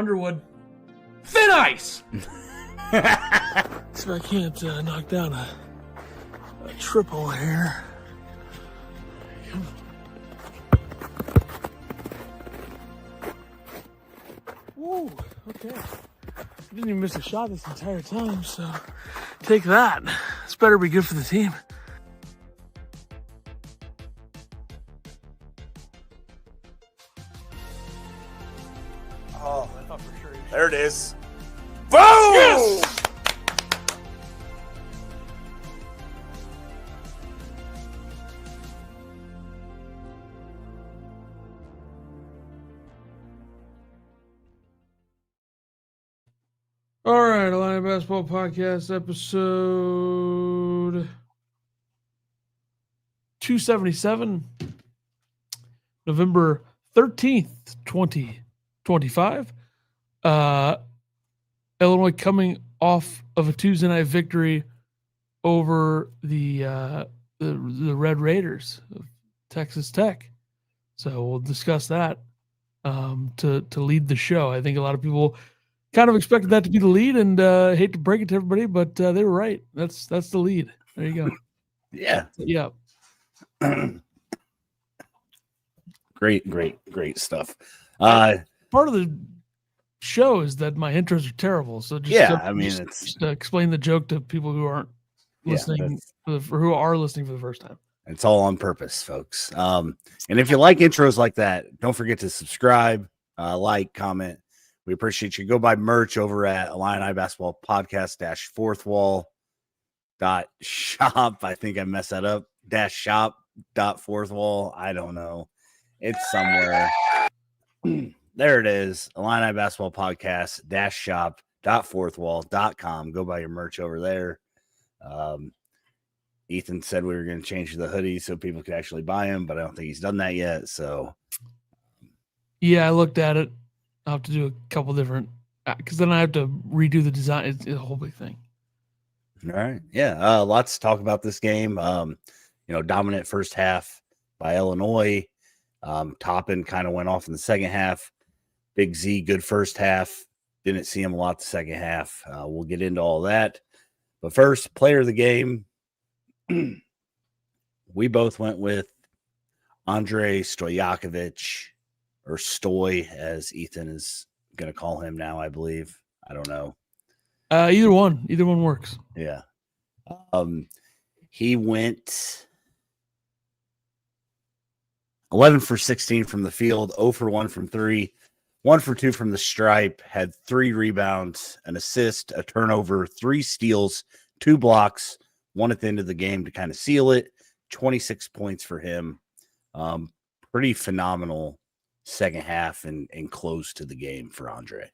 Underwood. Thin ice! So I can't knock down a triple here. Woo, okay. Didn't even miss a shot this entire time, so take that. This better be good for the team. Oh, I thought for sure. there it is. Boom! Yes! All right, Illini Basketball Podcast, episode 277, November 13th, 2025. Illinois coming off of a Tuesday night victory over the Red Raiders of Texas Tech. So we'll discuss that to lead the show. I think a lot of people kind of expected that to be the lead, and hate to break it to everybody, but they were right. That's the lead. There you go. Yeah. Yeah. Great stuff. Part of the show is that my intros are terrible. So just explain the joke to people who aren't listening or who are listening for the first time. It's all on purpose, folks. And if you like intros like that, don't forget to subscribe, like, comment. We appreciate you. Go buy merch over at Illini Basketball Podcast _fourthwall.shop. I think I messed that up. _shop.fourthwall. I don't know. It's somewhere. There it is. Illini Basketball Podcast _shop.fourthwall.com. Go buy your merch over there. Ethan said we were going to change the hoodies so people could actually buy them, but I don't think he's done that yet. So, yeah, I looked at it. I'll have to do a couple different, because then I have to redo the design. It's a whole big thing. All right. Yeah. Lots to talk about this game. Dominant first half by Illinois. Toppin kind of went off in the second half. Big Z, good first half. Didn't see him a lot the second half. We'll get into all that. But first, player of the game. We both went with Andrei Stojakovic, or Stoy, as Ethan is going to call him now, I believe. I don't know. Either one works. Yeah. He went 11 for 16 from the field, 0 for 1 from 3, 1 for 2 from the stripe, had 3 rebounds, an assist, a turnover, 3 steals, 2 blocks, 1 at the end of the game to kind of seal it. 26 points for him. Pretty phenomenal second half and close to the game for Andre.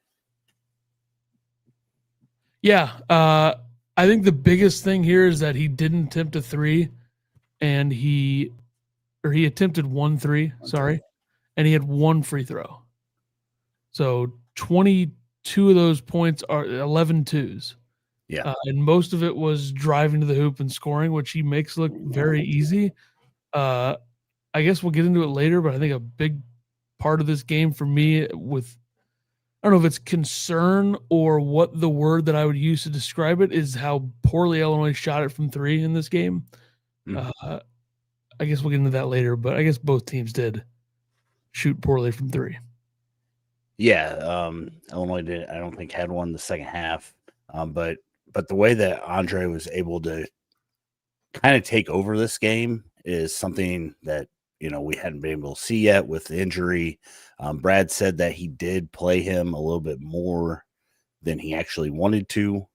Yeah. I think the biggest thing here is that he didn't attempt a 3, and he attempted 1 3, sorry, and he had 1 free throw. So 22 of those points are 11 twos. Yeah. And most of it was driving to the hoop and scoring, which he makes look very easy. I guess we'll get into it later, but I think a big part of this game for me, with, I don't know if it's concern or what the word that I would use to describe it, is how poorly Illinois shot it from 3 in this game. I guess we'll get into that later, but I guess both teams did shoot poorly from 3. Yeah. Illinois did, I don't think, had one the second half. But the way that Andre was able to kind of take over this game is something that, we hadn't been able to see yet with the injury. Brad said that he did play him a little bit more than he actually wanted to,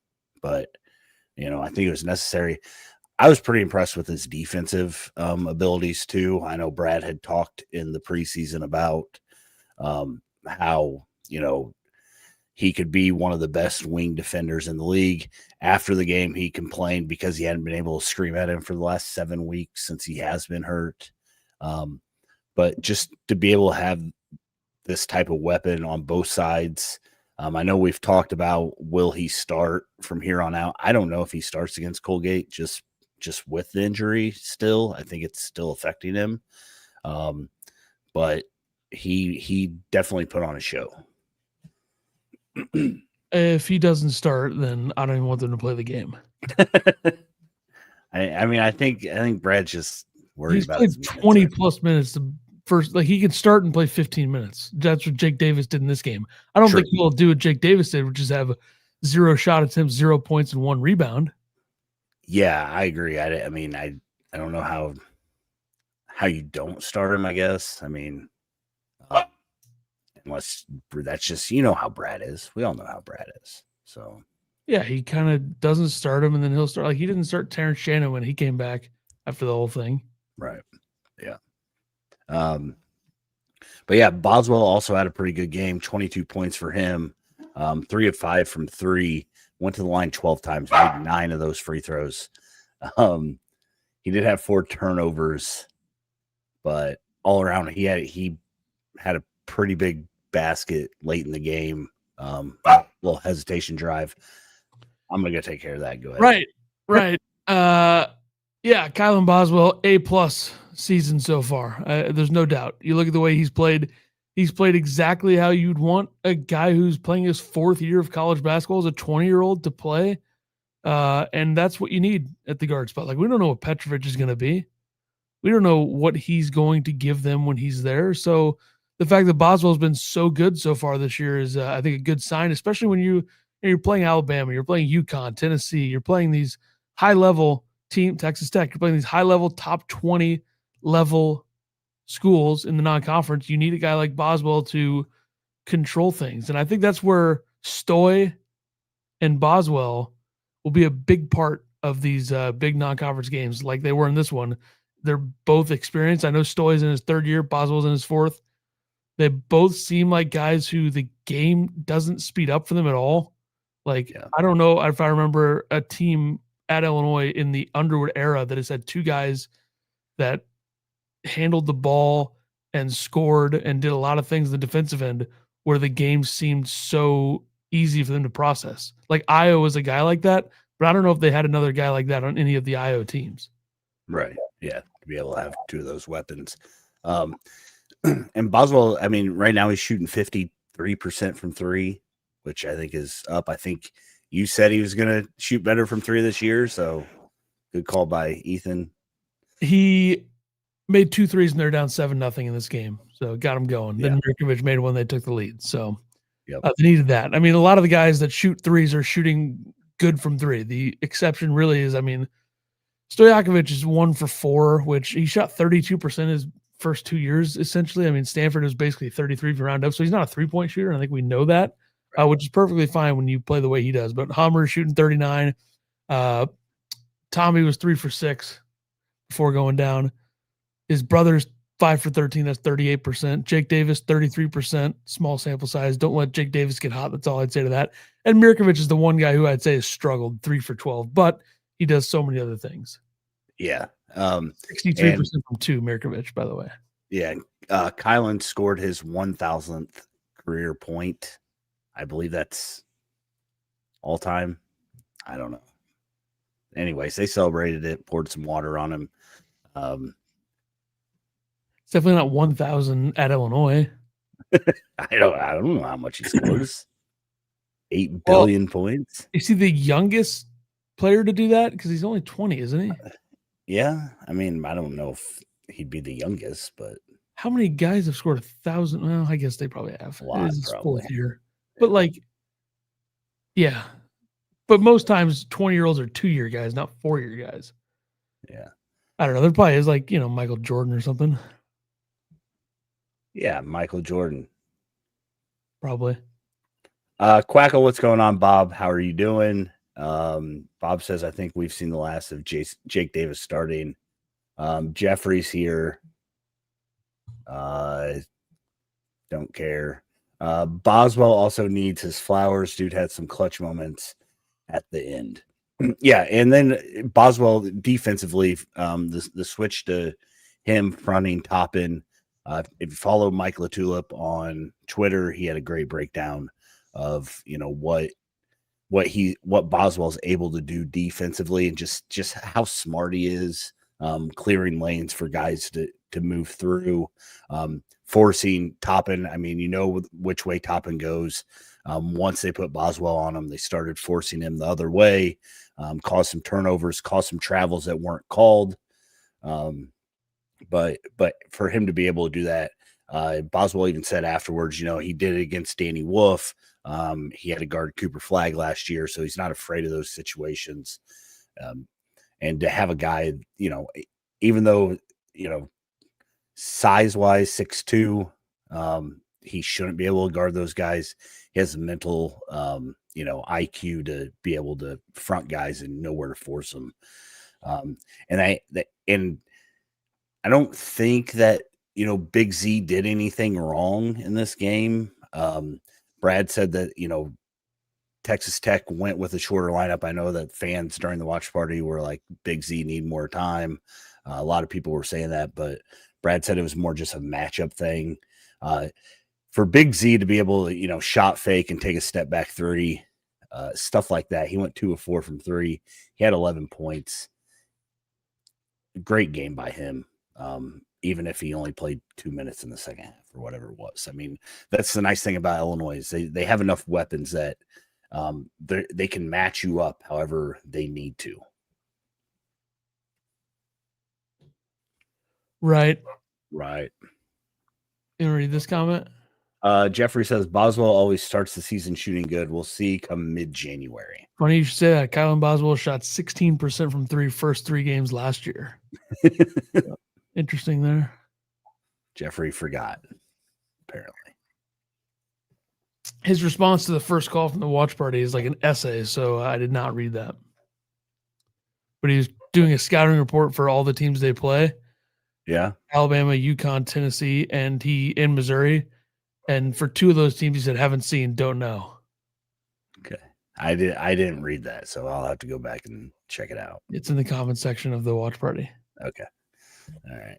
but, I think it was necessary. I was pretty impressed with his defensive abilities too. I know Brad had talked in the preseason about how, he could be one of the best wing defenders in the league. After the game, he complained because he hadn't been able to scream at him for the last 7 weeks since he has been hurt. But just to be able to have this type of weapon on both sides, I know we've talked about, will he start from here on out? I don't know if he starts against Colgate just with the injury still. I think it's still affecting him. But he definitely put on a show. If he doesn't start, then I don't even want them to play the game. I mean, I think Brad's just worried He's about played his 20 minutes. plus minutes the first. Like he could start and play 15 minutes. That's what Jake Davis did in this game. I don't True. think he'll do what Jake Davis did, which is have 0 shot attempts, 0 points, and 1 rebound. Yeah, I agree. I mean, I don't know how you don't start him. I guess. I mean, unless that's just how Brad is. We all know how Brad is. So Yeah, he kind of doesn't start him, and then he'll start. Like he didn't start Terrence Shannon when he came back after the whole thing. right, yeah. But yeah, Boswell also had a pretty good game. 22 points for him. 3 of 5 from 3. Went to the line 12 times. Made 9 of those free throws. He did have 4 turnovers, but all around he had a pretty big basket late in the game. Little hesitation drive. I'm gonna go take care of that. Go ahead. Right. Yeah, Kylan Boswell, A+ season so far. There's no doubt. You look at the way he's played. He's played exactly how you'd want a guy who's playing his 4th year of college basketball as a 20-year-old to play. And that's what you need at the guard spot. Like, we don't know what Petrovic is going to be. We don't know what he's going to give them when he's there. So the fact that Boswell's been so good so far this year is, I think, a good sign, especially when you're playing Alabama, you're playing UConn, Tennessee, you're playing these high-level team, Texas Tech, you're playing these high-level top 20 level schools in the non-conference. You need a guy like Boswell to control things. And I think that's where Stoy and Boswell will be a big part of these big non-conference games like they were in this one. They're both experienced. I know Stoy's in his 3rd year, Boswell's in his 4th. They both seem like guys who the game doesn't speed up for them at all. Like, yeah. I don't know if I remember a team at Illinois in the Underwood era that has had 2 guys that handled the ball and scored and did a lot of things in the defensive end where the game seemed so easy for them to process. Like Io was a guy like that, but I don't know if they had another guy like that on any of the Io teams. Right. Yeah. To be able to have 2 of those weapons. And Boswell, I mean, right now he's shooting 53% from 3, which I think is up. I think you said he was going to shoot better from 3 this year. So good call by Ethan. He made 2 threes and they're down 7-0 in this game. So got him going. Yeah. Then Mirkovic made one. They took the lead. So they needed that. I mean, a lot of the guys that shoot threes are shooting good from 3. The exception really is, I mean, Stojakovic is 1 for 4, which he shot 32% his first 2 years, essentially. I mean, Stanford is basically 33 if you round up. So he's not a 3-point shooter. I think we know that, which is perfectly fine when you play the way he does. But Hummer is shooting 39. Tommy was 3 for 6 before going down. His brother's 5 for 13. That's 38%. Jake Davis, 33%. Small sample size. Don't let Jake Davis get hot. That's all I'd say to that. And Mirkovic is the one guy who I'd say has struggled, 3 for 12, but he does so many other things. Yeah. 63% from 2, Mirkovic, by the way. Yeah. Kylan scored his 1,000th career point. I believe that's all time. I don't know. Anyways, they celebrated it, poured some water on him. It's definitely not 1,000 at Illinois. I don't know how much he scores. 8 billion points. Is he the youngest player to do that? Because he's only 20, isn't he? Yeah. I mean, I don't know if he'd be the youngest, but how many guys have scored 1,000? Well, I guess they probably have. A lot, probably. 4th year. But yeah. But most times 20-year-olds are 2-year guys, not 4-year guys. Yeah. I don't know. There probably is Michael Jordan or something. Yeah, Michael Jordan. Probably. Quackle, what's going on, Bob? How are you doing? Bob says, I think we've seen the last of Jake Davis starting. Jeffrey's here. Don't care. Boswell also needs his flowers. Dude had some clutch moments at the end. Yeah, and then Boswell defensively, the switch to him fronting Toppin. If you follow Mike LaTulip on Twitter, he had a great breakdown of what Boswell's able to do defensively and just how smart he is, clearing lanes for guys to move through, forcing Toppin. I mean, which way Toppin goes. Once they put Boswell on him, they started forcing him the other way, caused some turnovers, caused some travels that weren't called. But for him to be able to do that, Boswell even said afterwards, he did it against Danny Wolf. He had to guard Cooper Flagg last year, so he's not afraid of those situations. And to have a guy, even though, size-wise, 6'2", he shouldn't be able to guard those guys. He has the mental, IQ to be able to front guys and know where to force them. And I don't think that, Big Z did anything wrong in this game. Brad said that, Texas Tech went with a shorter lineup. I know that fans during the watch party were like, Big Z need more time. A lot of people were saying that, but Brad said it was more just a matchup thing. For Big Z to be able to, shot fake and take a step back three, stuff like that. He went 2 of 4 from 3. He had 11 points. Great game by him. Even if he only played 2 minutes in the second half or whatever it was. I mean, that's the nice thing about Illinois is they have enough weapons that they can match you up however they need to. Right. You want to read this comment? Jeffrey says Boswell always starts the season shooting good. We'll see come mid-January. Funny you should say that. Kylan Boswell shot 16% from first 3 games last year. Interesting there. Jeffrey forgot, apparently. His response to the first call from the watch party is like an essay, so I did not read that. But he was doing a scouting report for all the teams they play. Yeah. Alabama, UConn, Tennessee, and he in Missouri. And for 2 of those teams, he said, haven't seen, don't know. Okay. I didn't read that, so I'll have to go back and check it out. It's in the comment section of the watch party. Okay. All right.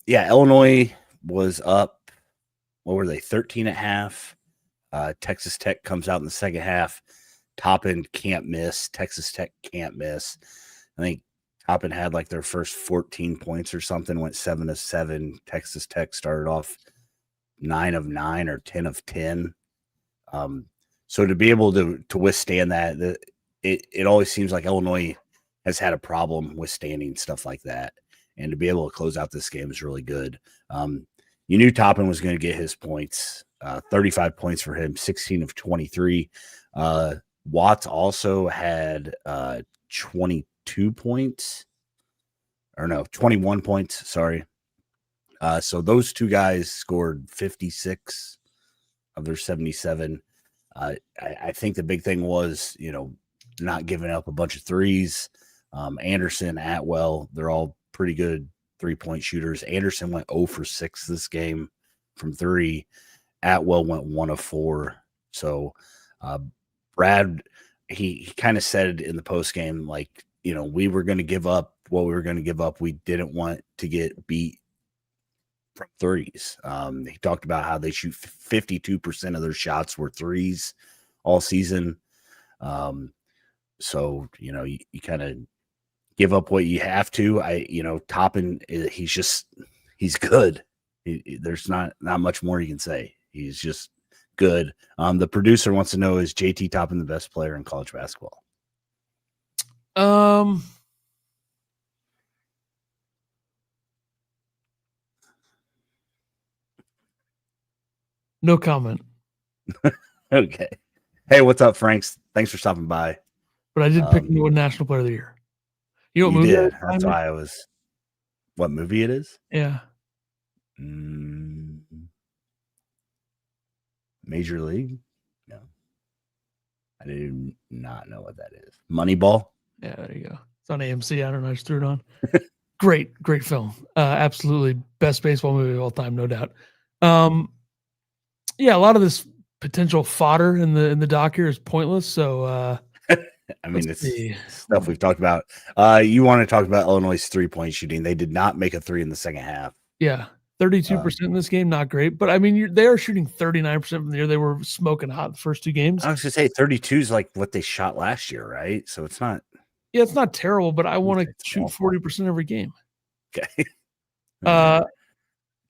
Yeah, Illinois was up, what were they, 13 at half. Texas Tech comes out in the second half. Toppin can't miss. Texas Tech can't miss. I think Toppin had like their first 14 points or something, went 7 of 7. Texas Tech started off 9 of 9 or 10 of 10. So to be able to withstand that, it always seems like Illinois has had a problem withstanding stuff like that. And to be able to close out this game is really good. You knew Toppin was going to get his points, 35 points for him, 16 of 23. Watts also had 22 points. Or no, 21 points, sorry. So those 2 guys scored 56 of their 77. I think the big thing was, not giving up a bunch of threes. Anderson, Atwell, they're all pretty good 3-point shooters. Anderson went 0 for 6 this game from 3. Atwell went 1 of 4. So Brad, he kind of said it in the post game, like, we were going to give up what we were going to give up. We didn't want to get beat from threes. He talked about how they shoot 52% of their shots were threes all season. So, you kind of give up what you have to. Toppin, he's good. There's not much more you can say. He's just good. The producer wants to know, is JT Toppin the best player in college basketball? No comment. Okay. Hey, what's up, Franks? Thanks for stopping by. But I did pick him to win National Player of the Year. You know what movie? Did. That's why I was. What movie it is? Yeah. Major League? No. I do not know what that is. Moneyball? Yeah, there you go. It's on AMC. I don't know. I just threw it on. Great film. Absolutely best baseball movie of all time, no doubt. Yeah, a lot of this potential fodder in the doc here is pointless. So, I mean, it's stuff we've talked about. You want to talk about Illinois' 3-point shooting? They did not make a 3 in the second half. Yeah, 32% in this game, not great. But I mean, they are shooting 39% from the year. They were smoking hot the first 2 games. I was going to say 32 is like what they shot last year, right? So it's not. Yeah, it's not terrible, but I want to shoot 40% every game. Okay.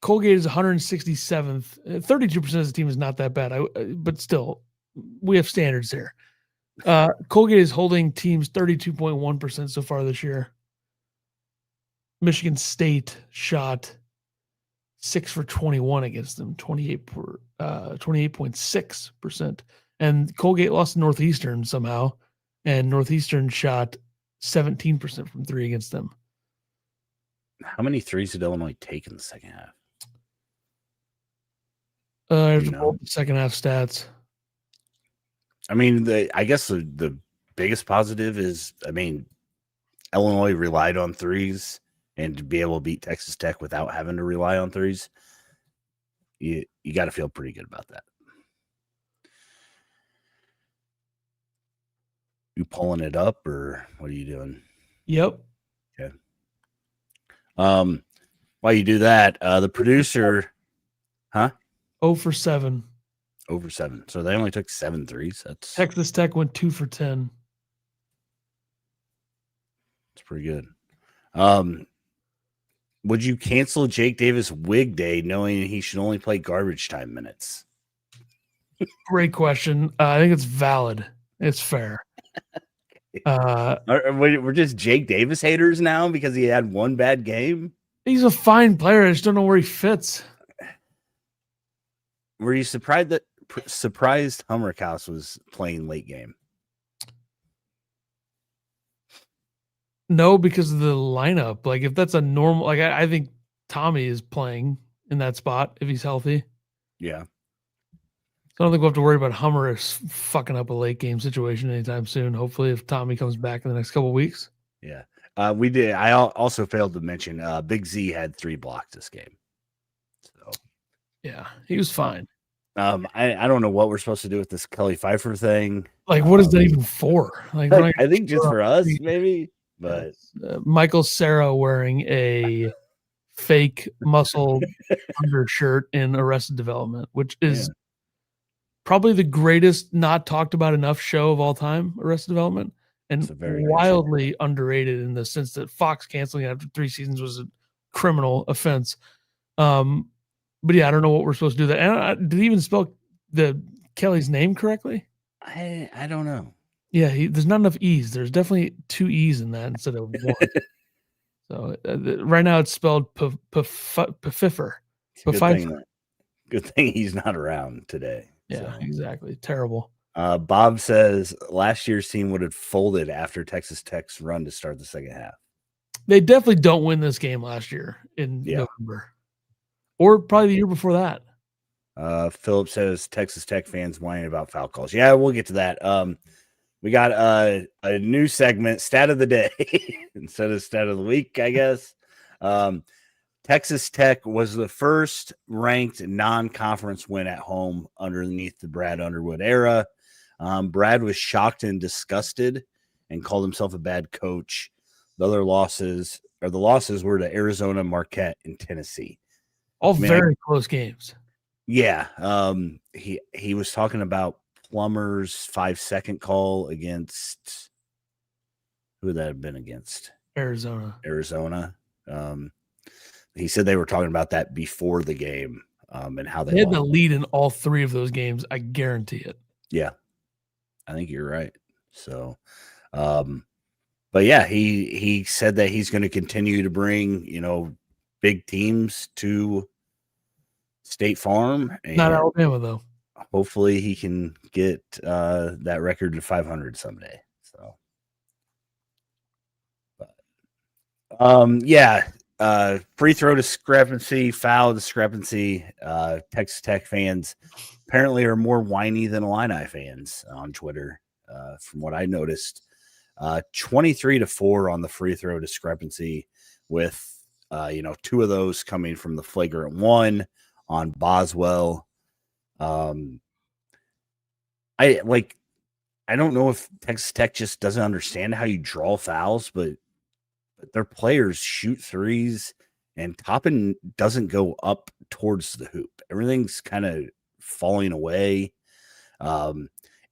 Colgate is 167th. 32% of the team is not that bad, but still, we have standards here. Colgate is holding teams 32.1% so far this year. Michigan State shot 6 for 21 against them, 28.6%. And Colgate lost to Northeastern somehow, and Northeastern shot 17% from three against them. How many threes did Illinois take in the second half? I have to pull up the second half stats. I mean, I guess the biggest positive is, I mean, Illinois relied on threes, and to be able to beat Texas Tech without having to rely on threes, you got to feel pretty good about that. You pulling it up, or what are you doing? Yep. Okay. While you do that, the producer, 0 for 7. Over 7. So they only took 7 threes. That's Texas Tech went 2 for 10. That's pretty good. Would you cancel Jake Davis wig day knowing he should only play garbage time minutes? Great question. I think it's valid. It's fair. We're just Jake Davis haters now because he had one bad game. He's a fine player. I just don't know where he fits. Were you surprised Hummerkaus was playing late game? No, because of the lineup. Like, if that's a normal, like, I think Tommy is playing in that spot if he's healthy. Yeah. So I don't think we'll have to worry about Hummer fucking up a late game situation anytime soon. Hopefully, if Tommy comes back in the next couple of weeks. Yeah. We did. I also failed to mention Big Z had 3 blocks this game. So, yeah, he was fine. I don't know what we're supposed to do with this Kelly Pfeiffer thing. Like, what is that even for? Like, I think just for us, maybe. But Michael Cera wearing a fake muscle undershirt in Arrested Development, which is probably the greatest not talked about enough show of all time, Arrested Development, and wildly underrated in the sense that Fox canceling it after 3 seasons was a criminal offense. But yeah, I don't know what we're supposed to do. That and did he even spell the Kelly's name correctly? I don't know. Yeah, there's not enough E's. There's definitely 2 E's in that instead of 1. So right now it's spelled Pfeiffer. Good thing he's not around today. Yeah, exactly. Terrible. Bob says last year's team would have folded after Texas Tech's run to start the second half. They definitely don't win this game last year in November. Or probably the year before that. Philip says Texas Tech fans whining about foul calls. Yeah, we'll get to that. We got a new segment, Stat of the Day, instead of Stat of the Week, I guess. Texas Tech was the first ranked non-conference win at home underneath the Brad Underwood era. Brad was shocked and disgusted and called himself a bad coach. The losses were to Arizona, Marquette, and Tennessee. All very close games. Yeah. He was talking about Plummer's 5-second call against who would that have been against? Arizona. He said they were talking about that before the game and how they had the lead in all 3 of those games. I guarantee it. Yeah, I think you're right. So, but yeah, he said that he's going to continue to bring, big teams to State Farm. And not Alabama, though. Hopefully he can get that record to 500 someday. So, free throw discrepancy, foul discrepancy. Texas Tech fans apparently are more whiny than Illini fans on Twitter, from what I noticed. 23-4 on the free throw discrepancy, with 2 of those coming from the flagrant one on Boswell. I don't know if Texas Tech just doesn't understand how you draw fouls, but their players shoot threes and Toppin doesn't go up towards the hoop. Everything's kind of falling away.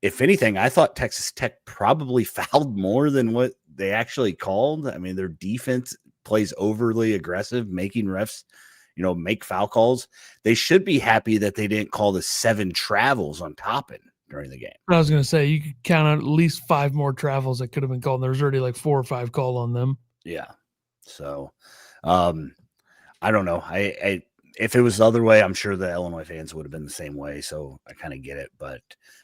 If anything, I thought Texas Tech probably fouled more than what they actually called. I mean, their defense plays overly aggressive, making refs, make foul calls. They should be happy that they didn't call the 7 travels on Toppin during the game. I was going to say, you could count on at least 5 more travels that could have been called. And there was already like 4 or 5 called on them. Yeah. So, I don't know. I if it was the other way, I'm sure the Illinois fans would have been the same way. So I kind of get it. But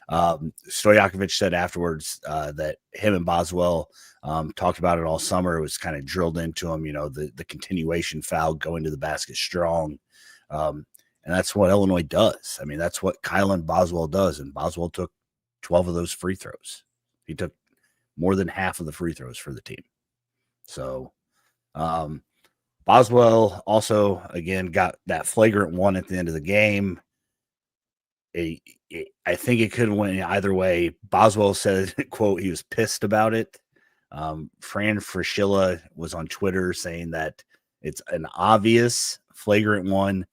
Stojakovic said afterwards that him and Boswell talked about it all summer. It was kind of drilled into him, the continuation foul, going to the basket strong. And that's what Illinois does. I mean, that's what Kylan Boswell does. And Boswell took 12 of those free throws. He took more than half of the free throws for the team. So, Boswell also, again, got that flagrant one at the end of the game. I think it could have went either way. Boswell said, quote, he was pissed about it. Fran Fraschilla was on Twitter saying that it's an obvious flagrant one.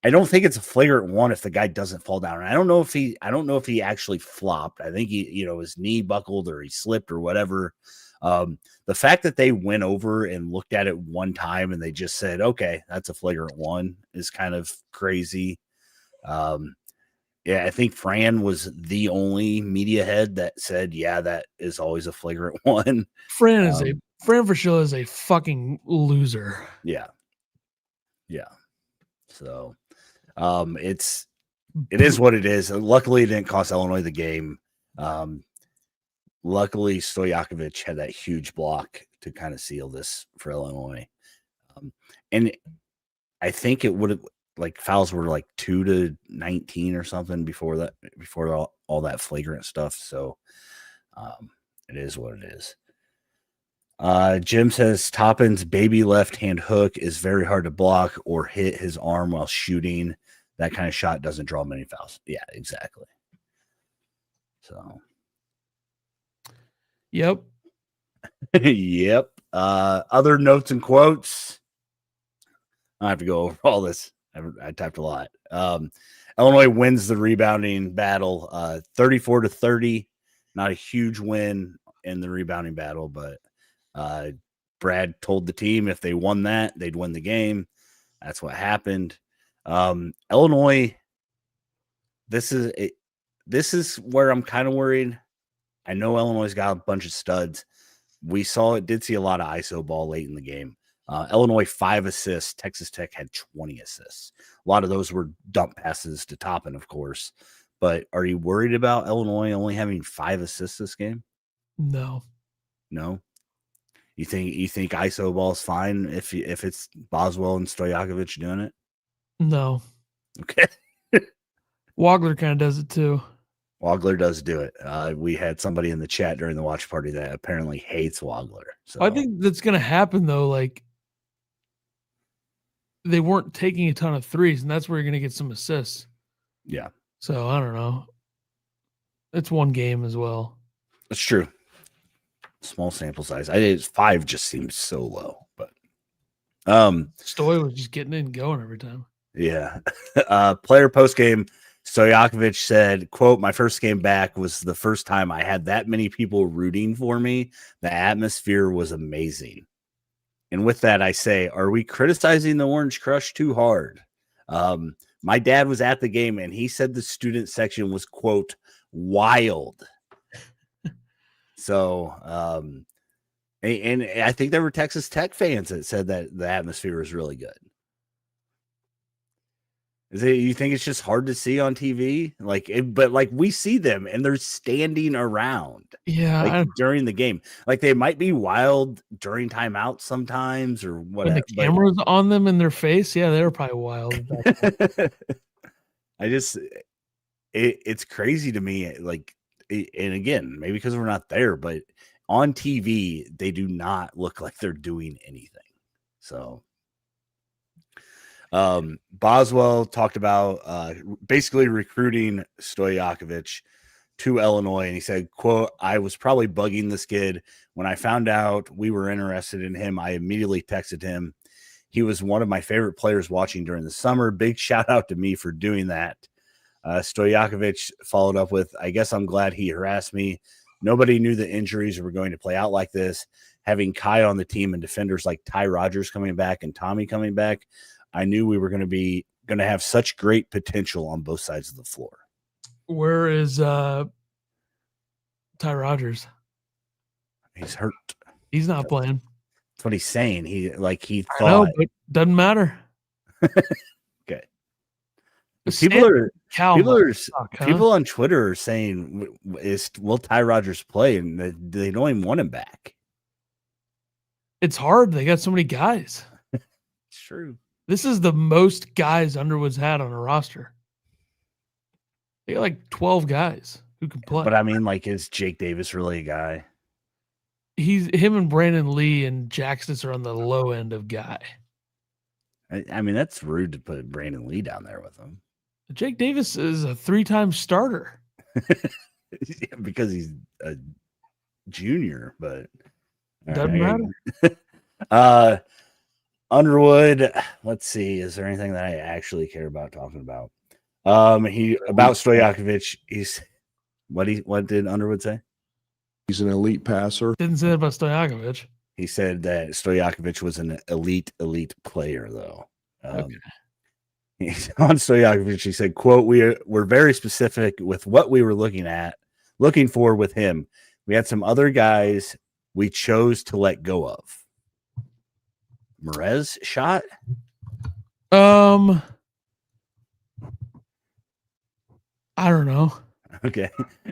I don't think it's a flagrant one if the guy doesn't fall down. I don't know if he actually flopped. I think his knee buckled or he slipped or whatever. The fact that they went over and looked at it one time and they just said, okay, that's a flagrant one is kind of crazy. I think Fran was the only media head that said, yeah, that is always a flagrant one. Fran Fraschilla is a fucking loser. Yeah. Yeah. So, it is what it is. Luckily it didn't cost Illinois the game. Luckily, Stojakovic had that huge block to kind of seal this for Illinois. And I think it would have, fouls were 2-19 or something before all that flagrant stuff. So it is what it is. Jim says Toppin's baby left-hand hook is very hard to block or hit his arm while shooting. That kind of shot doesn't draw many fouls. Yeah, exactly. So... Yep. Yep. Other notes and quotes. I have to go over all this. I typed a lot. Illinois wins the rebounding battle 34-30. Not a huge win in the rebounding battle, but Brad told the team if they won that, they'd win the game. That's what happened. Illinois, this is where I'm kind of worried. I know Illinois got a bunch of studs. We did see a lot of ISO ball late in the game. Illinois 5 assists. Texas Tech had 20 assists. A lot of those were dump passes to Toppin, of course. But are you worried about Illinois only having 5 assists this game? No. You think ISO ball is fine if it's Boswell and Stojakovic doing it? No. Okay. Wagler kind of does it too. Wagler does do it. We had somebody in the chat during the watch party that apparently hates Wagler. So I think that's going to happen though. They weren't taking a ton of threes, and that's where you're going to get some assists. Yeah. So I don't know. It's one game as well. That's true. Small sample size. 5 just seems so low, but Stoy was just getting in and going every time. Yeah. Player post game. Stojakovic said, quote, my first game back was the first time I had that many people rooting for me. The atmosphere was amazing. And with that, I say, are we criticizing the Orange Crush too hard? My dad was at the game and he said the student section was, quote, wild. So, and I think there were Texas Tech fans that said that the atmosphere was really good. You think it's just hard to see on TV? But we see them and they're standing around. Yeah. During the game. They might be wild during timeouts sometimes or whatever. When the camera's on them in their face, yeah, they're probably wild. It's crazy to me. And again, maybe because we're not there, but on TV, they do not look like they're doing anything. So Boswell talked about basically recruiting Stojakovic to Illinois, and he said, quote, I was probably bugging this kid. When I found out we were interested in him, I immediately texted him. He was one of my favorite players watching during the summer. Big shout out to me for doing that. Stojakovic followed up with, I guess I'm glad he harassed me. Nobody knew the injuries were going to play out like this. Having Kai on the team and defenders like Ty Rogers coming back and Tommy coming back, I knew we were going to have such great potential on both sides of the floor. Where is Ty Rogers? He's hurt. He's not playing. That's what he's saying. He thought. I know, but doesn't matter. Okay. People on Twitter are saying, will Ty Rogers play? And they don't even want him back. It's hard. They got so many guys. It's true. This is the most guys Underwood's had on a roster. They got like 12 guys who can play. But I mean, like, is Jake Davis really a guy? Him and Brandon Lee and Jackson are on the low end of guy. I mean, that's rude to put Brandon Lee down there with him. Jake Davis is a 3-time starter. Yeah, because he's a junior, but doesn't matter. Underwood, let's see. Is there anything that I actually care about talking about? About Stojakovic, what did Underwood say? He's an elite passer. Didn't say that about Stojakovic. He said that Stojakovic was an elite player, though. Okay. On Stojakovic, he said, quote, we're very specific with what we were looking for with him. We had some other guys we chose to let go of. Merez shot? I don't know. Okay.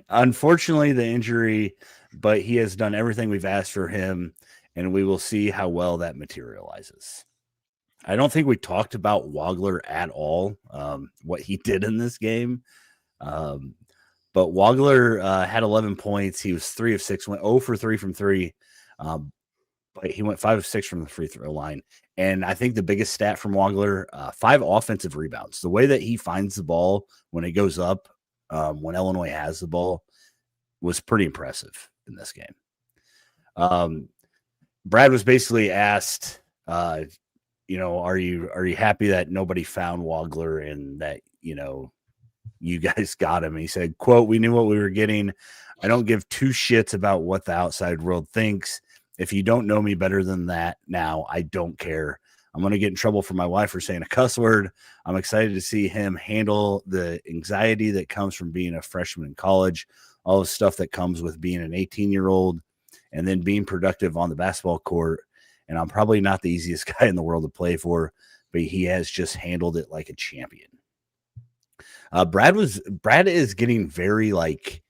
Unfortunately, the injury, but he has done everything we've asked for him, and we will see how well that materializes. I don't think we talked about Wagler at all, what he did in this game. But Wagler had 11 points. He was 3 of 6, went 0 for 3 from 3. But he went 5 of 6 from the free throw line. And I think the biggest stat from Wagler, 5 offensive rebounds. The way that he finds the ball when it goes up, when Illinois has the ball, was pretty impressive in this game. Brad was basically asked, are you happy that nobody found Wagler and that, you guys got him? And he said, quote, we knew what we were getting. I don't give 2 shits about what the outside world thinks. If you don't know me better than that now, I don't care. I'm going to get in trouble for my wife for saying a cuss word. I'm excited to see him handle the anxiety that comes from being a freshman in college, all the stuff that comes with being an 18-year-old and then being productive on the basketball court. And I'm probably not the easiest guy in the world to play for, but he has just handled it like a champion. Brad is getting very like,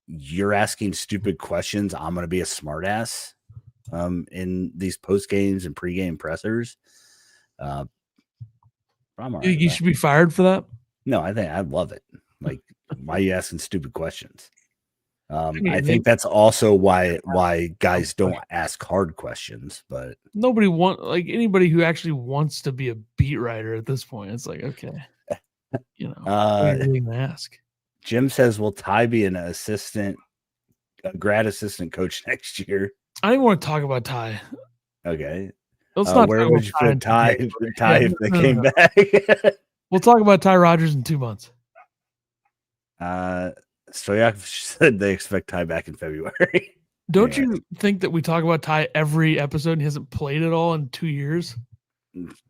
you're asking stupid questions, I'm going to be a smart ass in these post games and pregame pressers. You should be fired for that. No, I love it. Like, why are you asking stupid questions? I think that's also why guys don't ask hard questions, but anybody who actually wants to be a beat writer at this point. It's like, okay, ask. Jim says, will Ty be a grad assistant coach next year? I don't want to talk about Ty. Okay. Let's not. Where would you put Ty if they came back? We'll talk about Ty Rogers in 2 months. Stojakovic said they expect Ty back in February. Don't you think that we talk about Ty every episode and he hasn't played at all in 2 years?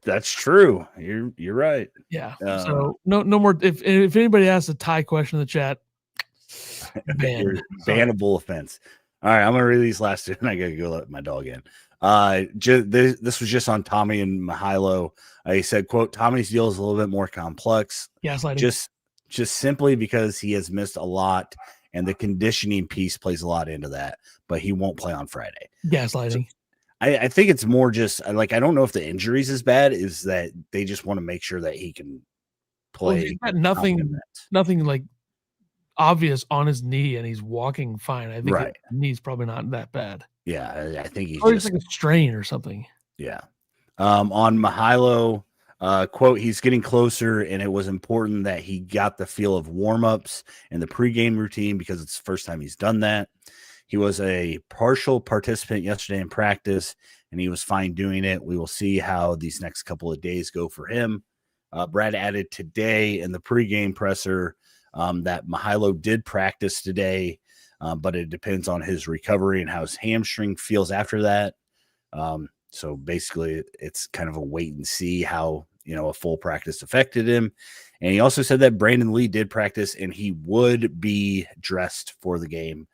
That's true. You're right. Yeah. So no more. If anybody asks a Ty question in the chat, bannable offense. All right, I'm gonna read these last two, and I gotta go let my dog in. This was just on Tommy and Mihailo. He said, "quote Tommy's deal is a little bit more complex. Just simply because he has missed a lot, and the conditioning piece plays a lot into that. But he won't play on Friday. Gaslighting. So I think it's more just like I don't know if the injuries is bad. Is that they just want to make sure that he can play? Well, he's got nothing like obvious on his knee, and he's walking fine. I think his knee's probably not that bad. Yeah, I think he's just like a strain or something. Yeah. On Mihailo, quote, he's getting closer, and it was important that he got the feel of warm-ups and the pregame routine because it's the first time he's done that. He was a partial participant yesterday in practice, and he was fine doing it. We will see how these next couple of days go for him. Brad added today in the pregame presser that Mihailo did practice today, but it depends on his recovery and how his hamstring feels after that. So basically, it's kind of a wait and see how a full practice affected him. And he also said that Brandon Lee did practice and he would be dressed for the game.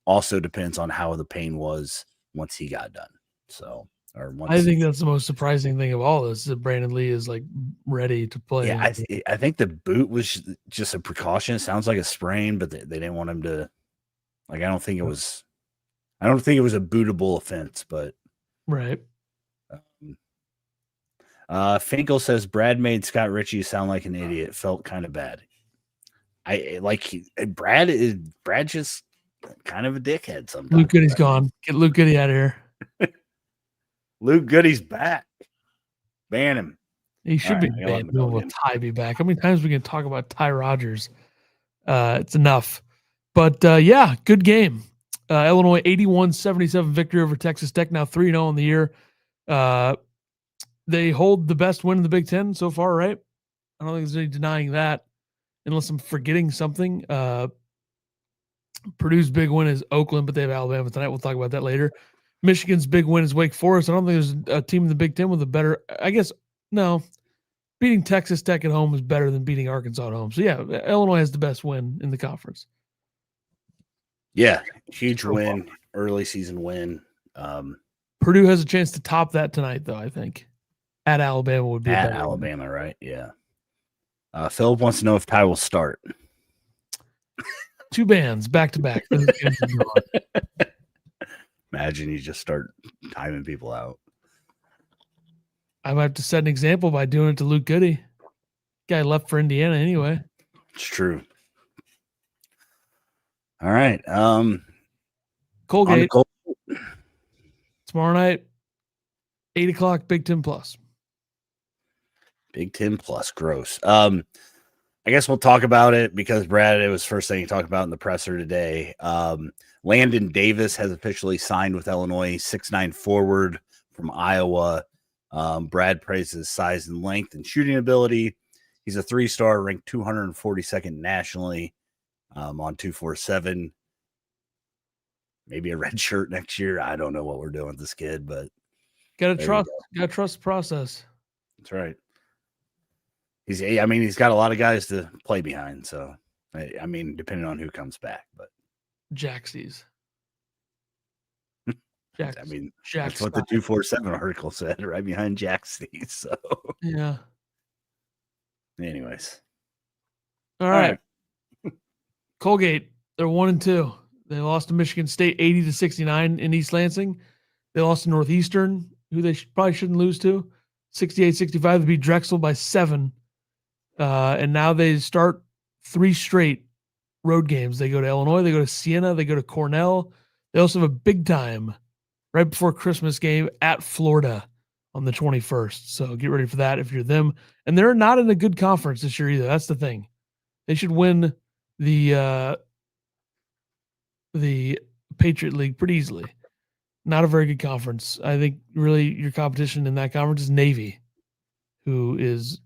Also depends on how the pain was once he got done. So, I think that's the most surprising thing of all this, that Brandon Lee is like ready to play. Yeah, I think the boot was just a precaution. It sounds like a sprain, but they didn't want him to. Like, I don't think it was a bootable offense, but right. Finkel says Brad made Scott Ritchie sound like an idiot. Felt kind of bad. Brad just kind of a dickhead sometimes. Luke Goody's gone. Get Luke Goody out of here. Luke Goody's back. Ban him. He should be banned. Will Ty be back? How many times we can talk about Ty Rogers? It's enough. But yeah, good game. Illinois 81-77 victory over Texas Tech. Now 3-0 in the year. They hold the best win in the Big Ten so far, right? I don't think there's any denying that, unless I'm forgetting something. Purdue's big win is Oakland, but they have Alabama tonight. We'll talk about that later. Michigan's big win is Wake Forest. I don't think there's a team in the Big Ten with a better, I guess, no. Beating Texas Tech at home is better than beating Arkansas at home. So, yeah, Illinois has the best win in the conference. Yeah, huge win, early season win. Purdue has a chance to top that tonight, though, I think. At Alabama would be at Alabama, right? Yeah. Philip wants to know if Ty will start. 2 bands back to back. Imagine you just start timing people out. I might have to set an example by doing it to Luke Goody. Guy left for Indiana anyway. It's true. All right. Colgate. Tomorrow night, 8 o'clock, Big Ten Plus. Big Ten Plus, gross. I guess we'll talk about it because Brad, it was first thing he talked about in the presser today. Landon Davis has officially signed with Illinois, 6'9" forward from Iowa. Brad praises his size and length and shooting ability. He's a 3-star, ranked 242nd nationally on 247. Maybe a red shirt next year. I don't know what we're doing with this kid, but gotta trust the process. That's right. He's got a lot of guys to play behind. So, I mean, depending on who comes back, but Jaxies. I mean, that's what the 247 article said, right behind Jaxie. So, yeah. Anyways. All right. Colgate, they're 1-2. They lost to Michigan State 80-69 in East Lansing. They lost to Northeastern, who they probably shouldn't lose to, 68-65. They beat Drexel by 7. And now they start 3 straight road games. They go to Illinois, they go to Siena, they go to Cornell. They also have a big time right before Christmas game at Florida on the 21st. So get ready for that if you're them. And they're not in a good conference this year either. That's the thing. They should win the Patriot League pretty easily. Not a very good conference. I think really your competition in that conference is Navy, who is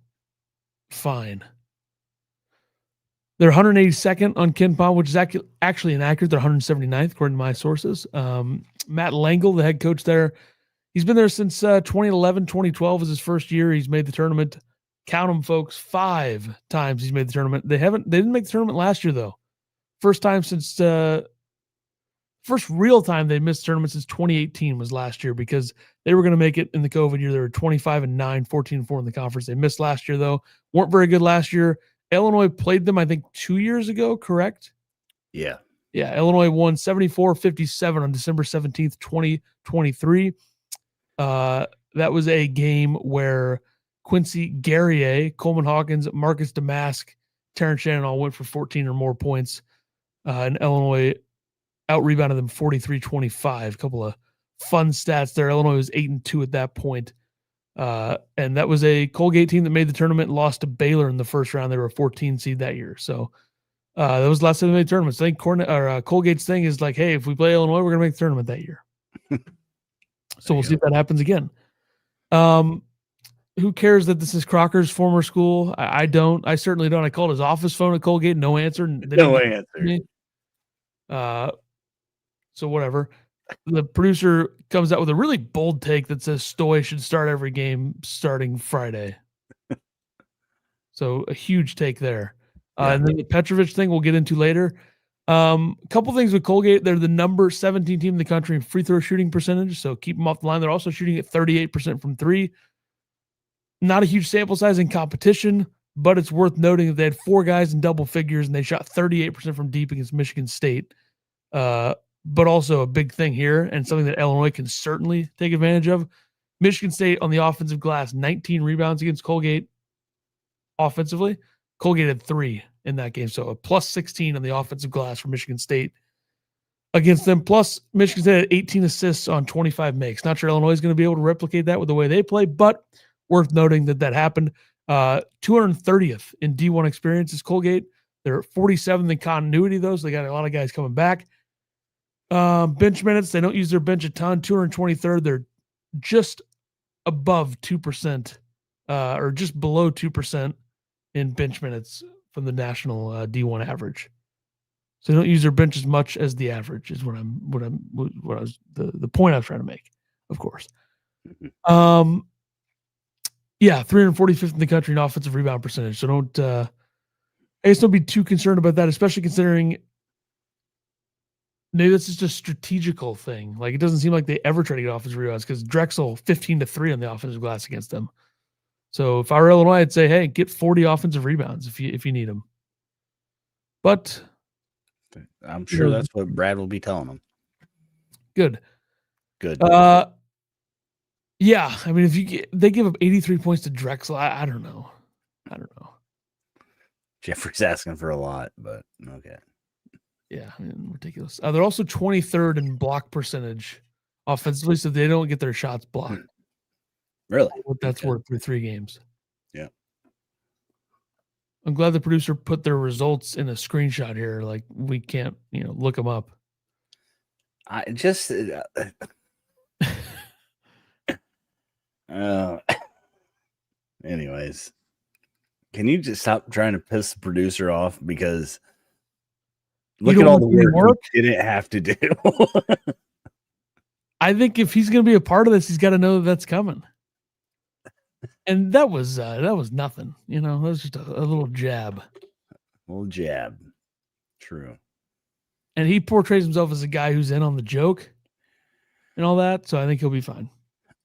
fine. They're 182nd on KenPom, which is actually inaccurate. They're 179th, according to my sources. Matt Langle, the head coach there, he's been there since 2011. 2012 was his first year. He's made the tournament. Count them, folks, 5 times he's made the tournament. They didn't make the tournament last year, though. First real time they missed the tournament since 2018 was last year, because they were going to make it in the COVID year. They were 25-9, 14-4 in the conference. They missed last year, though. Weren't very good last year. Illinois played them, I think, 2 years ago, correct? Yeah. Yeah, Illinois won 74-57 on December 17th, 2023. That was a game where Quincy Guerrier, Coleman Hawkins, Marcus Damask, Terrence Shannon all went for 14 or more points. And Illinois out-rebounded them 43-25. A couple of fun stats there. Illinois was 8-2 at that point. And that was a Colgate team that made the tournament and lost to Baylor in the first round. They were a 14 seed that year. So that was the last time they made tournaments. I think Colgate's thing is like, hey, if we play Illinois, we're going to make the tournament that year. So we'll see if that happens again. Who cares that this is Crocker's former school? I don't. I certainly don't. I called his office phone at Colgate. No answer. No answer. So whatever. The producer comes out with a really bold take that says Stoy should start every game starting Friday. So a huge take there. Yeah. And then the Petrovic thing we'll get into later. A couple things with Colgate. They're the number 17 team in the country in free throw shooting percentage. So keep them off the line. They're also shooting at 38% from three. Not a huge sample size in competition, but it's worth noting that they had 4 guys in double figures and they shot 38% from deep against Michigan State. But also a big thing here and something that Illinois can certainly take advantage of. Michigan State on the offensive glass, 19 rebounds against Colgate offensively. Colgate had 3 in that game. So a plus 16 on the offensive glass for Michigan State against them. Plus, Michigan State had 18 assists on 25 makes. Not sure Illinois is going to be able to replicate that with the way they play, but worth noting that happened. 230th in D1 experience is Colgate. They're 47th in continuity, though, so they got a lot of guys coming back. Bench minutes, they don't use their bench a ton. 223rd, they're just above 2%, or just below 2% in bench minutes from the national D1 average. So they don't use their bench as much as the average is the point I was trying to make, of course. Yeah, 345th in the country in offensive rebound percentage. So don't be too concerned about that, especially considering maybe that's just a strategical thing. Like, it doesn't seem like they ever try to get offensive rebounds because Drexel 15-3 on the offensive glass against them. So if I were Illinois, I'd say, hey, get 40 offensive rebounds if you need them. But I'm sure that's what Brad will be telling them. Good. Yeah, I mean, they give up 83 points to Drexel, I don't know. Jeffrey's asking for a lot, but okay. Yeah, I mean, ridiculous. They're also 23rd in block percentage offensively, so they don't get their shots blocked. Really? What that's worth through 3 games. Yeah. I'm glad the producer put their results in a screenshot here. Like, we can't, look them up. I just... anyways, can you just stop trying to piss the producer off? Because look at all the work he didn't have to do. I think if he's going to be a part of this, he's got to know that's coming. And that was nothing. That was just a little jab. True. And he portrays himself as a guy who's in on the joke and all that. So I think he'll be fine.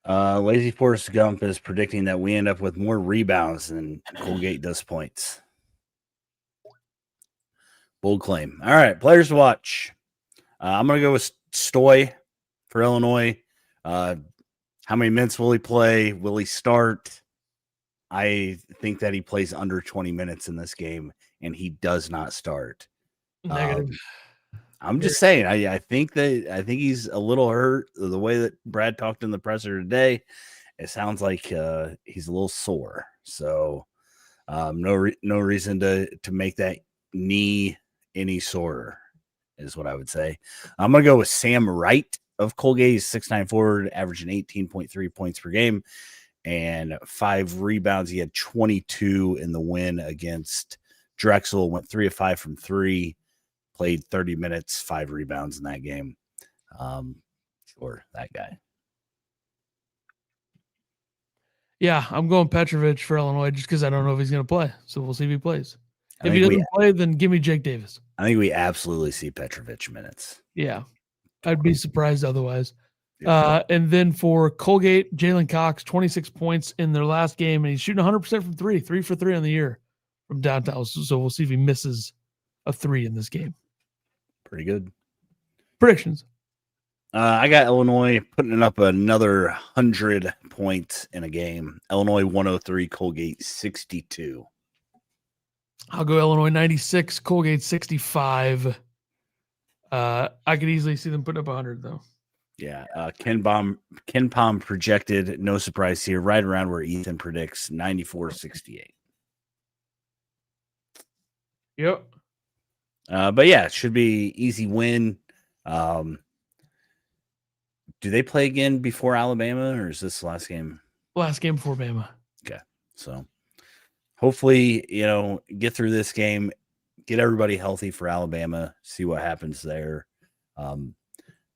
Lazy Forrest Gump is predicting that we end up with more rebounds than Colgate does points. Bold claim. All right, players to watch. I'm going to go with Stoy for Illinois. How many minutes will he play? Will he start? I think that he plays under 20 minutes in this game, and he does not start. I'm just saying. I think he's a little hurt. The way that Brad talked in the presser today, it sounds like he's a little sore. So no reason to make that knee any sorer is what I would say. I'm gonna go with Sam Wright of Colgate. He's 6'9" forward, averaging 18.3 points per game and 5 rebounds. He had 22 in the win against Drexel. Went 3 of 5 from 3. Played 30 minutes, 5 rebounds in that game. Sure, that guy. Yeah, I'm going Petrovic for Illinois just because I don't know if he's going to play. So we'll see if he plays. If he doesn't play, then give me Jake Davis. I think we absolutely see Petrovic minutes. Yeah, I'd be surprised otherwise. Yeah. And then for Colgate, Jalen Cox, 26 points in their last game, and he's shooting 100% from 3 for 3 on the year from downtown. So we'll see if he misses a 3 in this game. Pretty good. Predictions. I got Illinois putting up another 100 points in a game. Illinois 103, Colgate 62. I'll go Illinois 96, Colgate 65. I could easily see them putting up 100 though. Yeah. Ken Palm projected, no surprise here, right around where Ethan predicts, 94-68. Yep. But yeah, it should be easy win. Do they play again before Alabama, or is this the last game? Last game before Bama. Okay. So hopefully, get through this game, get everybody healthy for Alabama, see what happens there.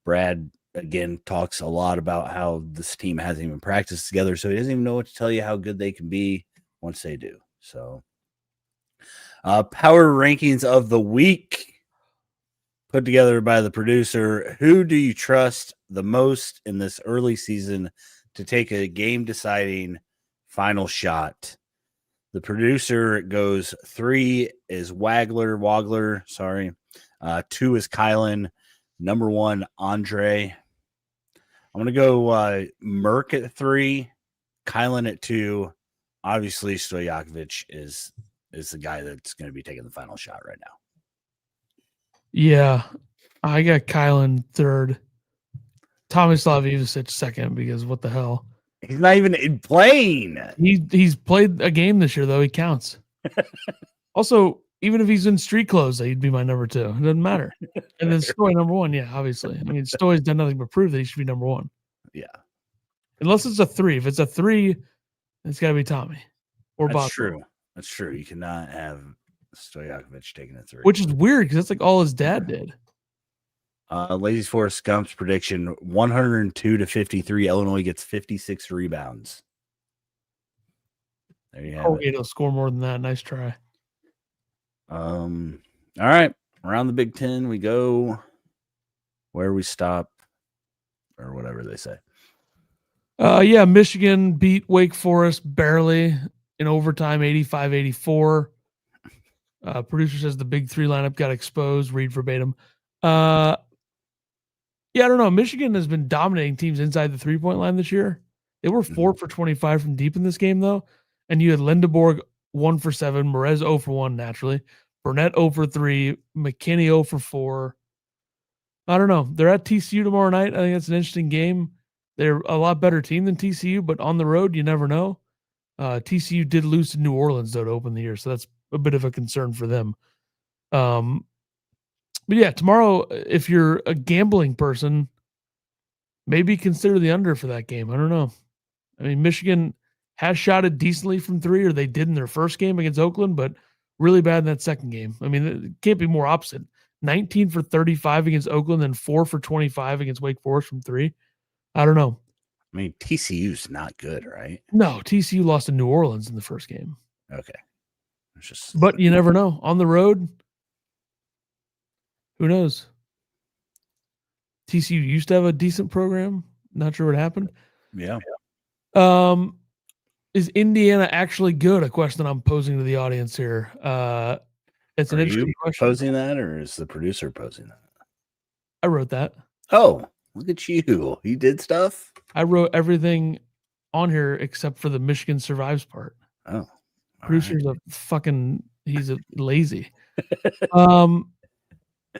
Brad, again, talks a lot about how this team hasn't even practiced together, so he doesn't even know what to tell you how good they can be once they do. So Power rankings of the week put together by the producer. Who do you trust the most in this early season to take a game-deciding final shot? The producer goes 3 is Wagler. 2 is Kylan. Number 1, Andre. I'm going to go Merck at 3, Kylan at 2. Obviously, Stojakovic is the guy that's going to be taking the final shot right now. Yeah, I got Kylan third. Tomislav Ivicic second because what the hell? He's not even playing. He's played a game this year though. He counts. Also, even if he's in street clothes, he'd be my number 2. It doesn't matter. And then Stoy number 1. Yeah, obviously. I mean, Stoy's done nothing but prove that he should be number 1. Yeah, unless it's a 3. If it's a 3, it's got to be Tommy or Bob. That's true. You cannot have Stojakovic taking a 3, which is weird because that's like all his dad did. Lazy Forest Scump's prediction: 102-53. Illinois gets 56 rebounds. There you have Colgate will score more than that. Nice try. All right, around the Big Ten we go. Where we stop, or whatever they say. Yeah, Michigan beat Wake Forest barely in overtime, 85-84. Producer says the Big 3 lineup got exposed. Read verbatim. Yeah, I don't know. Michigan has been dominating teams inside the 3-point line this year. They were 4 for 25 from deep in this game, though. And you had Lindeborg 1 for 7, Merez 0 for 1, naturally. Burnett 0 for 3, McKinney 0 for 4. I don't know. They're at TCU tomorrow night. I think that's an interesting game. They're a lot better team than TCU, but on the road, you never know. TCU did lose to New Orleans, though, to open the year, so that's a bit of a concern for them. But yeah, tomorrow, if you're a gambling person, maybe consider the under for that game. I don't know. I mean, Michigan has shot it decently from 3, or they did in their first game against Oakland, but really bad in that second game. I mean, it can't be more opposite. 19 for 35 against Oakland, then 4 for 25 against Wake Forest from 3. I don't know. I mean, TCU's not good, right? No, TCU lost to New Orleans in the first game. Okay. But you never know. On the road, who knows? TCU used to have a decent program. Not sure what happened. Yeah. Is Indiana actually good? A question I'm posing to the audience here. It's an interesting question. Posing that, or is the producer posing that? I wrote that. Oh, look at you. You did stuff? I wrote everything on here except for the Michigan survives part. Oh. Producer's he's a lazy.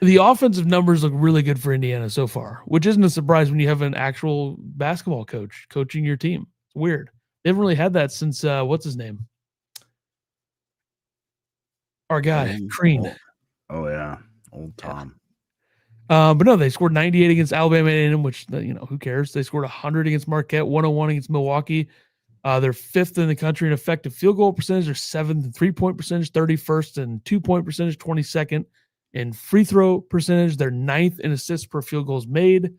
The offensive numbers look really good for Indiana so far, which isn't a surprise when you have an actual basketball coach coaching your team. It's weird. They haven't really had that since what's his name? Our guy, Crean. Oh yeah, old Tom. But no, they scored 98 against Alabama A&M, which who cares? They scored 100 against Marquette, 101 against Milwaukee. They're 5th in the country in effective field goal percentage. They're 7th in 3-point percentage, 31st in 2-point percentage, 22nd in free throw percentage. They're 9th in assists per field goals made.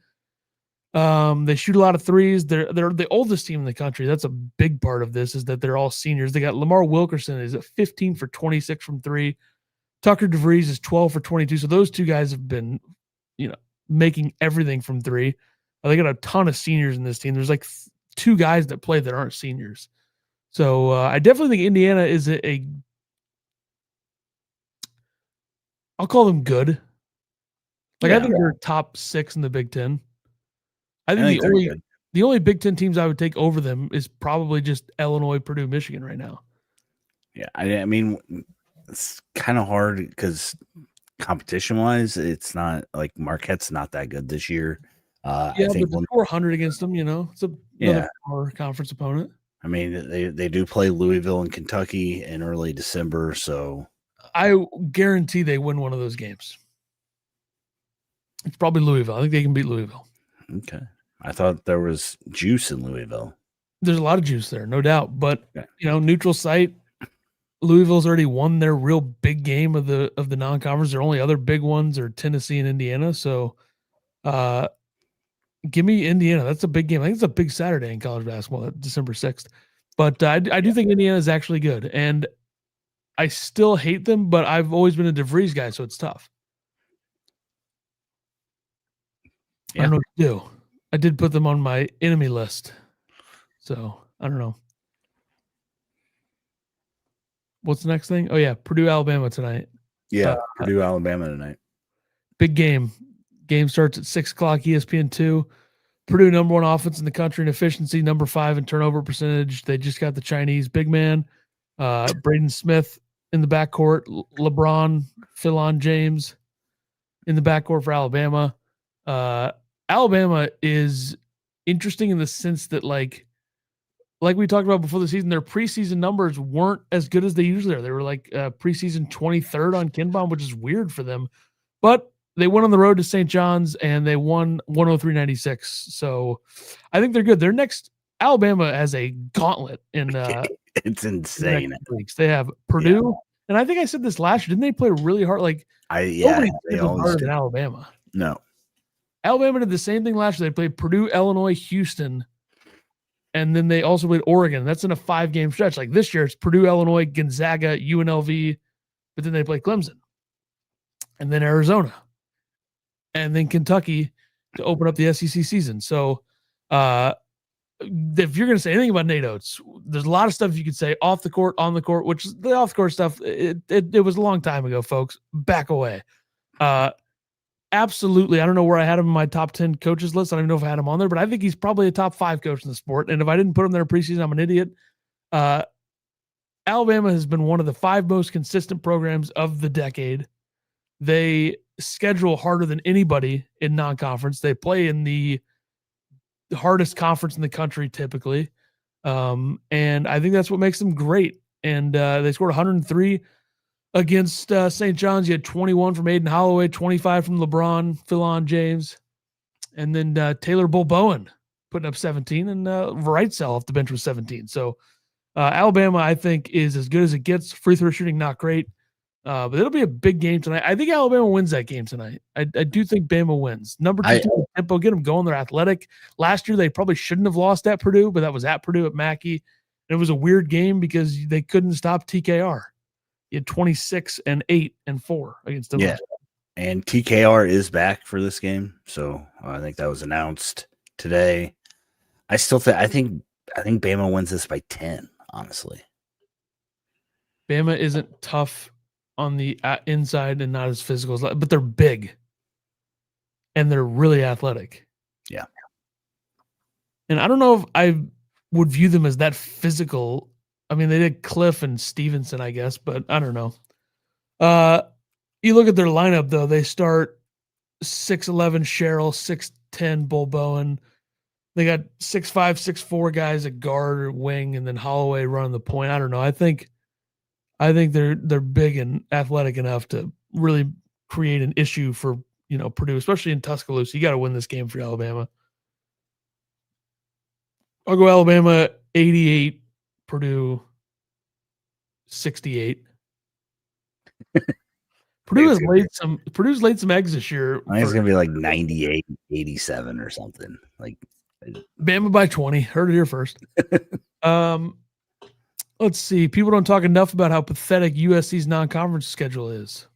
They shoot a lot of threes. They're the oldest team in the country. That's a big part of this, is that they're all seniors. They got Lamar Wilkerson is at 15 for 26 from 3. Tucker DeVries is 12 for 22. So those two guys have been, making everything from 3. They got a ton of seniors in this team. There's like 2 guys that play that aren't seniors. So I definitely think Indiana is I'll call them good. I think they're top 6 in the Big Ten. I think the only Big Ten teams I would take over them is probably just Illinois, Purdue, Michigan right now. Yeah, I mean, it's kind of hard because competition-wise, it's not like Marquette's not that good this year. I think but 400 against them, it's another power conference opponent. I mean, they do play Louisville and Kentucky in early December, so I guarantee they win one of those games. It's probably Louisville. I think they can beat Louisville. Okay. I thought there was juice in Louisville. There's a lot of juice there, no doubt. But neutral site. Louisville's already won their real big game of the non-conference. Their only other big ones are Tennessee and Indiana. So, give me Indiana. That's a big game. I think it's a big Saturday in college basketball, December 6th. But I do think Indiana is actually good. And I still hate them, but I've always been a DeVries guy, so it's tough. I don't know what to do. I did put them on my enemy list, so I don't know. What's the next thing? Oh yeah, Purdue, Alabama tonight. Yeah, Purdue, Alabama tonight. Big game. Game starts at 6:00 ESPN2. Purdue number 1 offense in the country in efficiency, number 5 in turnover percentage. They just got the Chinese big man, Braden Smith in the backcourt, LeBron, Philon James in the backcourt for Alabama. Alabama is interesting in the sense that like we talked about before the season, their preseason numbers weren't as good as they usually are. They were like preseason 23rd on KenPom, which is weird for them. But they went on the road to St. John's and they won 103-96. So I think they're good. Their next Alabama has a gauntlet in it's insane. Weeks. They have Purdue, and I think I said this last year. Didn't they play really hard? Like they always harder do. than Alabama. No, Alabama did the same thing last year. They played Purdue, Illinois, Houston, and then they also played Oregon. That's in a 5-game stretch. Like this year, it's Purdue, Illinois, Gonzaga, UNLV, but then they play Clemson, and then Arizona, and then Kentucky to open up the SEC season. So if you're going to say anything about Nate Oates, there's a lot of stuff you could say off the court, on the court, which the off the court stuff, it was a long time ago, folks. Back away. Absolutely. I don't know where I had him in my top 10 coaches list. I don't even know if I had him on there, but I think he's probably a top 5 coach in the sport. And if I didn't put him there preseason, I'm an idiot. Alabama has been one of the 5 most consistent programs of the decade. They schedule harder than anybody in non-conference. They play in the hardest conference in the country typically. And I think that's what makes them great. And they scored 103 against St. John's. You had 21 from Aiden Holloway, 25 from LeBron, Philon James, and then Taylor Bowen putting up 17, and Wrightsell off the bench was 17. So Alabama, I think, is as good as it gets. Free throw shooting, not great. But it'll be a big game tonight. I think Alabama wins that game tonight. I do think Bama wins. Number 2 tempo, get them going. They're athletic. Last year, they probably shouldn't have lost at Purdue, but that was at Purdue at Mackey. And it was a weird game because they couldn't stop TKR. You had 26 and 8 and 4 against them. Yeah, and TKR is back for this game, so I think that was announced today. I still think I think Bama wins this by 10. Honestly, Bama isn't tough on the inside and not as physical, but they're big and they're really athletic. Yeah, and I don't know if I would view them as that physical. I mean, they did Cliff and Stevenson, I guess, but I don't know. You look at their lineup, though. They start 6'11" Sherrill, 6'10" Bowen. They got 6'5", 6'4" guys at guard or wing, and then Holloway running the point. I don't know. I think they're big and athletic enough to really create an issue for Purdue, especially in Tuscaloosa. You got to win this game for Alabama. I'll go Alabama 88. Purdue 68. Purdue's laid some eggs this year. I think it's gonna be like 98, 87 or something. Like Bama by 20. Heard it here first. Let's see. People don't talk enough about how pathetic USC's non-conference schedule is.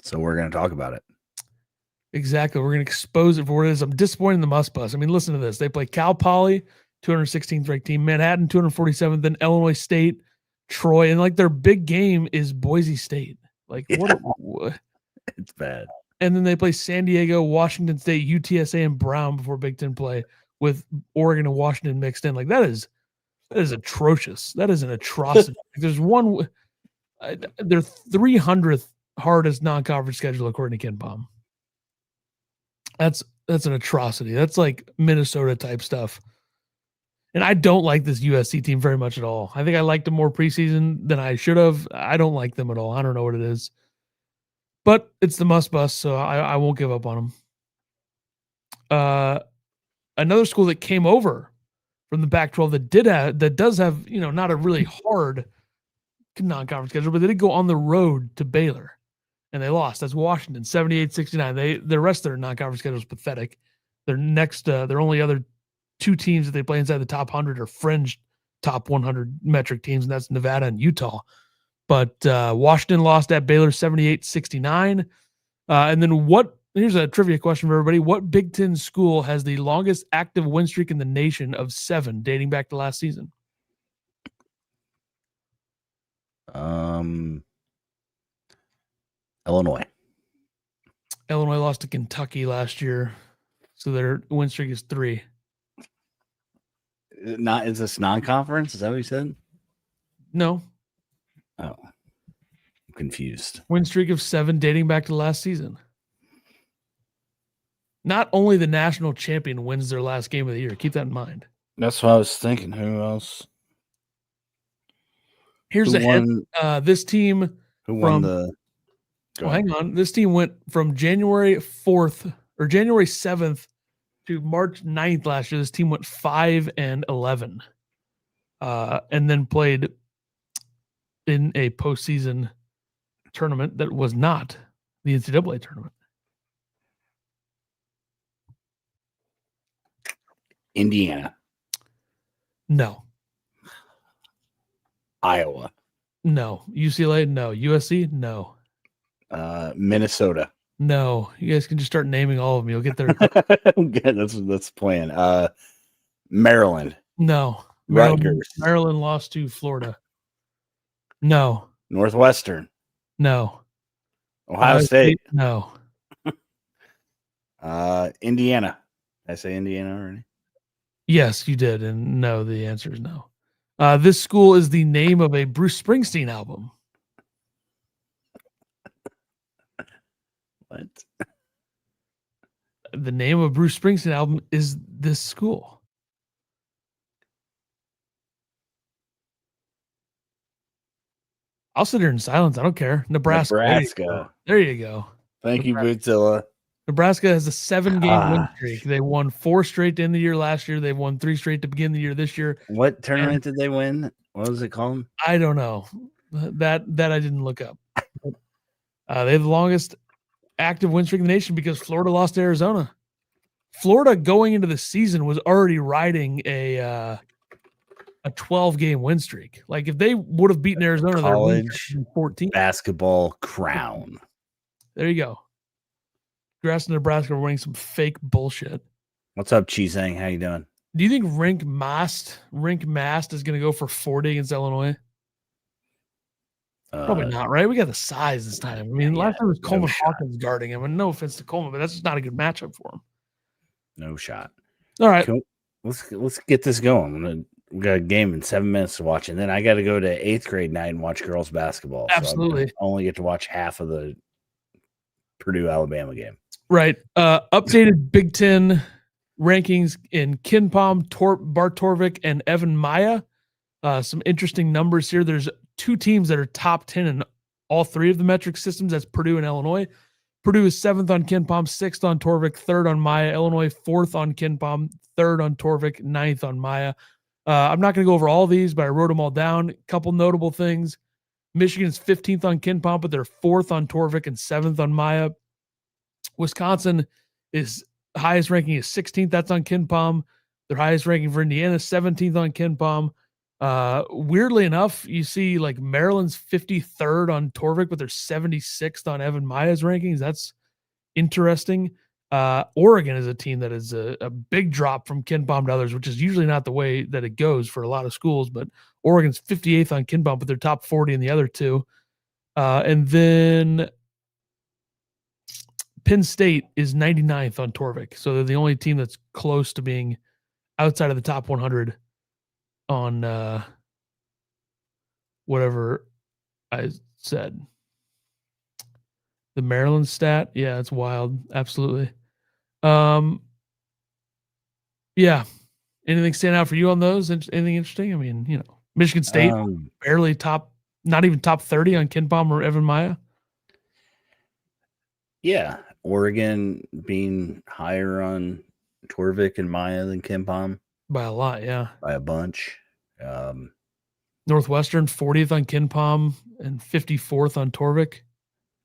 So we're gonna talk about it. Exactly. We're gonna expose it for what it is. I'm disappointed in the Must Bus. I mean, listen to this. They play Cal Poly, 216th ranked team, Manhattan 247th, then Illinois State, Troy, and like their big game is Boise State. Like what? It's bad. And then they play San Diego, Washington State, UTSA, and Brown before Big Ten play with Oregon and Washington mixed in. Like that is atrocious. That is an atrocity. There's one, their 300th hardest non-conference schedule according to KenPom. That's an atrocity. That's like Minnesota type stuff. And I don't like this USC team very much at all. I think I liked them more preseason than I should have. I don't like them at all. I don't know what it is. But it's the Must Bus, so I won't give up on them. Another school that came over from the Pac-12 that does have, not a really hard non-conference schedule, but they did go on the road to Baylor, and they lost. That's Washington, 78-69. The rest of their non-conference schedule is pathetic. Their next, their only other 2 teams that they play inside the top 100 are fringe top 100 metric teams, and that's Nevada and Utah. But Washington lost at Baylor 78-69. And then here's a trivia question for everybody. What Big Ten school has the longest active win streak in the nation of 7 dating back to last season? Illinois. Illinois lost to Kentucky last year, so their win streak is 3. Is this non-conference? Is that what you said? No. Oh, I'm confused. Win streak of 7 dating back to last season. Not only the national champion wins their last game of the year. Keep that in mind. That's what I was thinking. Who else? Here's a hint. This team Who won hang on. This team went from January 4th or January 7th to March 9th last year. This team went 5-11. And then played in a postseason tournament that was not the NCAA tournament. Indiana. No. Iowa. No. UCLA? No. USC? No. Minnesota. No. You guys can just start naming all of them. You'll get there. Okay, that's the plan. Maryland. No. Rutgers. Maryland lost to Florida. No. Northwestern. No. Ohio State. No. Indiana. Did I say Indiana already? Yes, you did. And no, the answer is no. This school is the name of a Bruce Springsteen album. What? The name of a Bruce Springsteen album is this school. I'll sit here in silence. I don't care. Nebraska. There you go. Thank you, Bootzilla. Nebraska has a 7-game win streak. They won 4 straight to end the year last year. They've won 3 straight to begin the year this year. What tournament did they win? What was it called? I don't know. That I didn't look up. They have the longest active win streak in the nation because Florida lost to Arizona. Florida going into the season was already riding a 12-game win streak. Like if they would have beaten Arizona, College 14 basketball crown. There you go. Grass and Nebraska are winning some fake bullshit. What's up, Cheesang? How you doing? Do you think Rink Mast is going to go for 40 against Illinois? Probably not, right? We got the size this time. I mean, last time it was Coleman Hawkins guarding him, and no offense to Coleman, but that's just not a good matchup for him. No shot. All right, cool. Let's get this going. We got a game in 7 minutes to watch, and then I got to go to 8th grade night and watch girls basketball. Absolutely. So I only get to watch half of the Purdue Alabama game. Right. Updated Big Ten rankings in KenPom, Bart Torvik, and Evan Maya. Some interesting numbers here. There's 2 teams that are top 10 in all 3 of the metric systems. That's Purdue and Illinois. Purdue is 7th on KenPom, 6th on Torvik, 3rd on Maya. Illinois 4th on KenPom, 3rd on Torvik, 9th on Maya. I'm not going to go over all these, but I wrote them all down. A couple notable things. Michigan's 15th on KenPom, but they're 4th on Torvik and 7th on Maya. Wisconsin is highest ranking is 16th. That's on KenPom. Their highest ranking for Indiana, 17th on KenPom. Weirdly enough, you see like Maryland's 53rd on Torvik, but they're 76th on Evan Maya's rankings. That's interesting. Oregon is a team that is a big drop from KenPom to others, which is usually not the way that it goes for a lot of schools, but Oregon's 58th on KenPom, but they're top 40 in the other 2. And then Penn State is 99th on Torvik. So they're the only team that's close to being outside of the top 100 on whatever I said. The Maryland stat. Yeah, it's wild. Absolutely. Yeah. Anything stand out for you on those? Anything interesting? I mean, Michigan State barely not even top 30 on KenPom or Evan Maya. Yeah. Oregon being higher on Torvik and Maya than KenPom. By a lot, yeah. By a bunch. Northwestern 40th on KenPom and 54th on Torvik.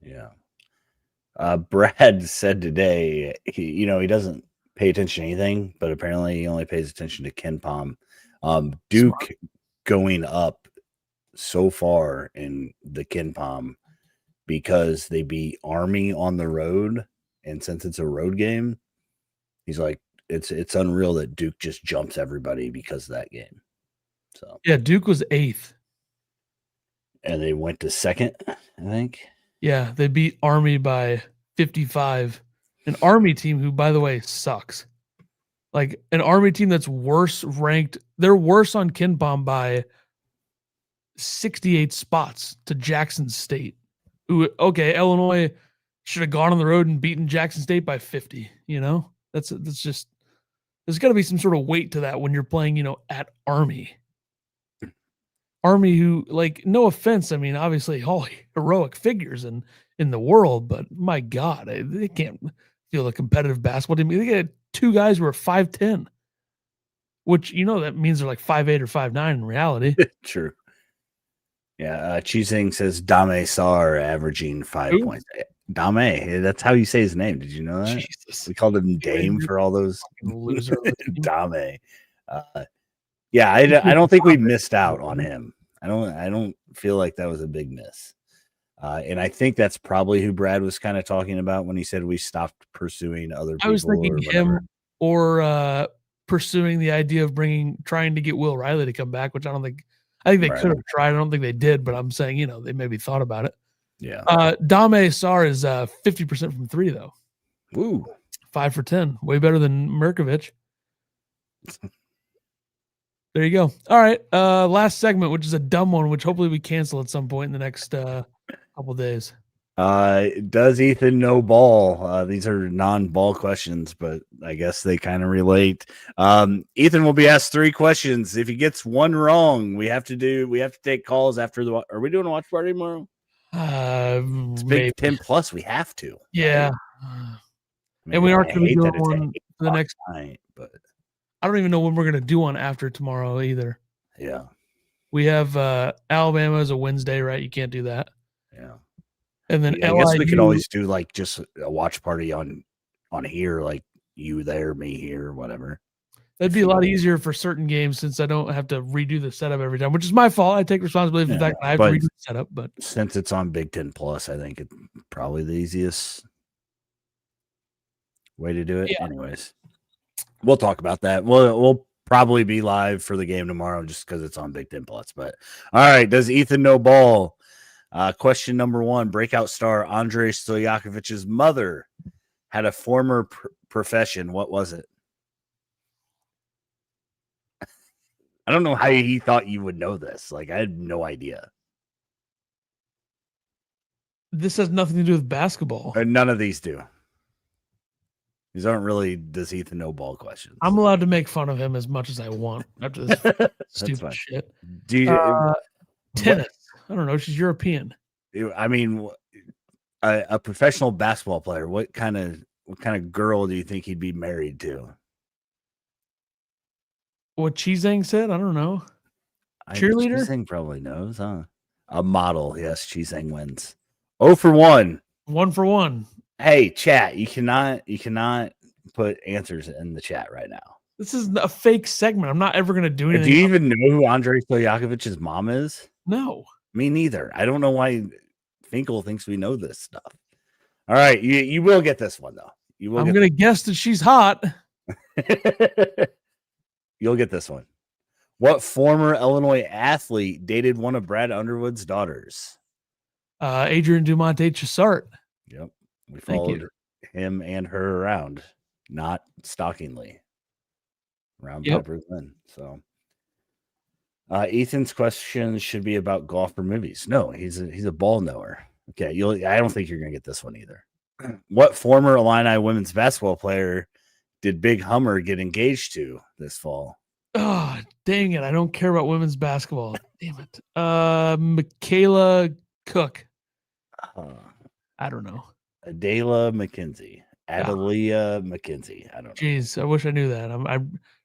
Yeah. Brad said today, he doesn't pay attention to anything, but apparently he only pays attention to KenPom. Duke going up so far in the Ken Pom because they beat Army on the road, and since it's a road game, he's like, it's unreal that Duke just jumps everybody because of that game. So Yeah, Duke was 8th. and they went to 2nd, I think. Yeah, they beat Army by 55. An Army team who, by the way, sucks. Like an Army team that's worse ranked. They're worse on KenPom by 68 spots to Jackson State. Who, okay, Illinois should have gone on the road and beaten Jackson State by 50. You know, that's just, there's got to be some sort of weight to that when you're playing, at Army. Army, who, like, no offense, I mean, obviously all heroic figures in the world, but my God, they can't feel a competitive basketball team. They get 2 guys who are 5'10", which that means they're like 5'8" or 5'9" in reality. True. Yeah, Cheesing says Dame Sar averaging 5 Who? points. Dame, that's how you say his name. Did you know that? Jesus, We called him Dame for all those. loser. Of the team. Dame. Yeah, I don't think we missed out on him. I don't feel like that was a big miss. And I think that's probably who Brad was kind of talking about when he said we stopped pursuing other people. I was thinking him or pursuing the idea of trying to get Will Riley to come back, which I think they could have tried. I don't think they did, but I'm saying, they maybe thought about it. Yeah. Dame Sar is 50% from 3 though. Woo. 5 for 10, way better than Mirkovic. There you go. All right. Last segment, which is a dumb one, which hopefully we cancel at some point in the next couple days. Does Ethan know ball? These are non-ball questions, but I guess they kind of relate. Ethan will be asked 3 questions. If he gets one wrong, we have to take calls after the. Are we doing a watch party tomorrow? It's Big 10 plus. We have to. Yeah. Right? And we are going to be doing one for the next night, but I don't even know when we're going to do one after tomorrow either. Yeah. We have Alabama as a Wednesday, right? You can't do that. Yeah. And then I guess we could always do like just a watch party on here, like you there, me here, whatever. That'd be a lot easier for certain games since I don't have to redo the setup every time, which is my fault. I take responsibility for the fact that I have to redo the setup. But since it's on Big 10 Plus, I think it's probably the easiest way to do it. Yeah. Anyways, we'll talk about that. We'll probably be live for the game tomorrow just because it's on Big 10 Plus. But all right, does Ethan know ball? Question number 1: breakout star Andrei Stojakovic's mother had a former profession. What was it? I don't know how he thought you would know this. Like, I had no idea. This has nothing to do with basketball. None of these do. These aren't really does Ethan know ball questions. I'm allowed to make fun of him as much as I want after this stupid shit. Do you, tennis? I don't know. She's European. I mean, a professional basketball player. What kind of girl do you think he'd be married to? What Cheesang said? I don't know. Cheerleader? Cheesang probably knows, huh? A model. Yes, Cheesang wins. 0 for 1. 1 for 1. Hey, chat, you cannot put answers in the chat right now. This is a fake segment. I'm not ever going to do anything. Do you even know who Andrei Stojakovic's mom is? No. Me neither. I don't know why Finkel thinks we know this stuff. All right, you will get this one, though. I'm going to guess that she's hot. You'll get this one. What former Illinois athlete dated one of Brad Underwood's daughters? Adrian Dumonte Chassart. Yep. We followed him and her around, not stalkingly. Around Piper's Inn. So Ethan's question should be about golf or movies. No, he's a ball knower. Okay, I don't think you're gonna get this one either. What former Illini women's basketball player did Big Hummer get engaged to this fall? Oh, dang it. I don't care about women's basketball. Damn it. Michaela Cook. I don't know. Adela McKenzie. Adelia McKenzie. I don't know. Jeez, I wish I knew that. I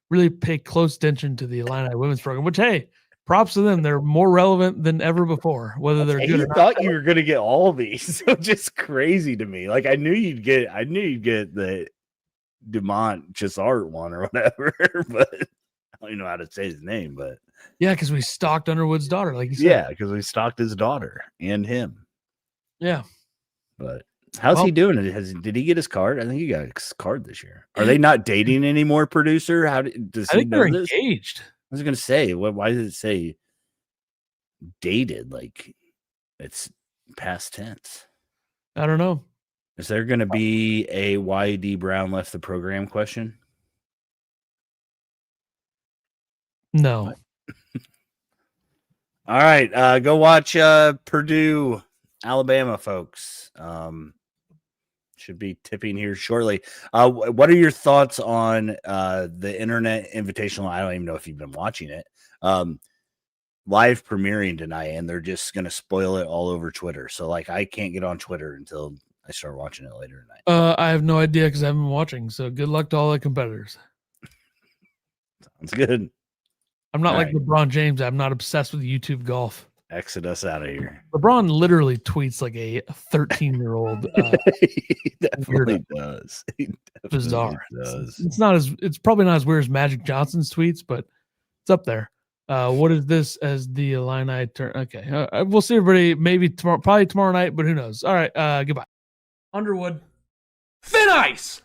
really pay close attention to the Illini women's program, which, hey, props to them. They're more relevant than ever before, whether they're good or not. I thought you were going to get all of these. So just crazy to me. Like, I knew you'd get the Dumont Chassart one or whatever, but don't even know how to say his name, but Yeah, because we stalked Underwood's daughter, like you said. yeah, because we stalked his daughter and him. Yeah. But how's he doing? Did he get his card? I think he got his card this year. Are they not dating anymore, producer? Does I he think know they're this? engaged. I was gonna say, why did it say dated? Like it's past tense. I don't know. Is there gonna be a why D Brown left the program question? No. All right, go watch Purdue, Alabama, folks. Should be tipping here shortly. What are your thoughts on the Internet Invitational? I don't even know if you've been watching it. Live premiering tonight, and they're just going to spoil it all over Twitter. So, like, I can't get on Twitter until I start watching it later tonight. I have no idea because I haven't been watching. So good luck to all the competitors. Sounds good. I'm not All like right. LeBron James. I'm not obsessed with YouTube golf. Exit us out of here. LeBron literally tweets like a 13-year-old. He definitely does. He definitely Bizarre. does. It's probably not as weird as Magic Johnson's tweets, but it's up there. What is this as the Illini turn? Okay. We'll see everybody maybe tomorrow, probably tomorrow night, but who knows? All right. Goodbye. Underwood. Thin ice!